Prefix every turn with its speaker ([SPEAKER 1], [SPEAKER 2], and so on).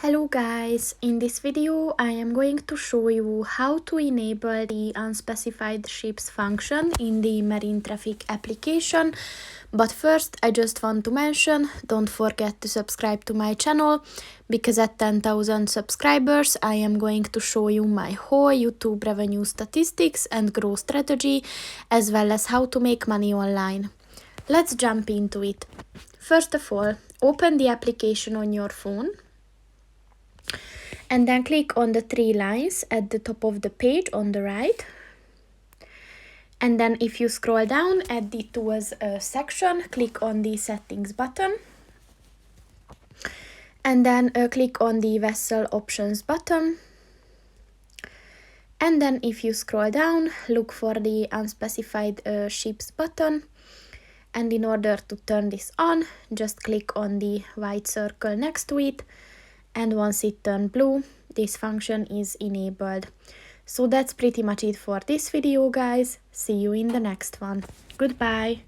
[SPEAKER 1] Hello guys, in this video I am going to show you how to enable the unspecified ships function in the marine traffic application. But first I just want to mention, don't forget to subscribe to my channel, because at 10,000 subscribers I am going to show you my whole YouTube revenue statistics and growth strategy, as well as how to make money online. Let's jump into it. First of all, open the application on your phone. And then click on the three lines at the top of the page on the right. And then if you scroll down at the tools section, click on the settings button. And then click on the vessel options button. And then if you scroll down, look for the unspecified ships button. And in order to turn this on, just click on the white circle next to it. And once it turns blue, this function is enabled. So that's pretty much it for this video, guys. See you in the next one. Goodbye.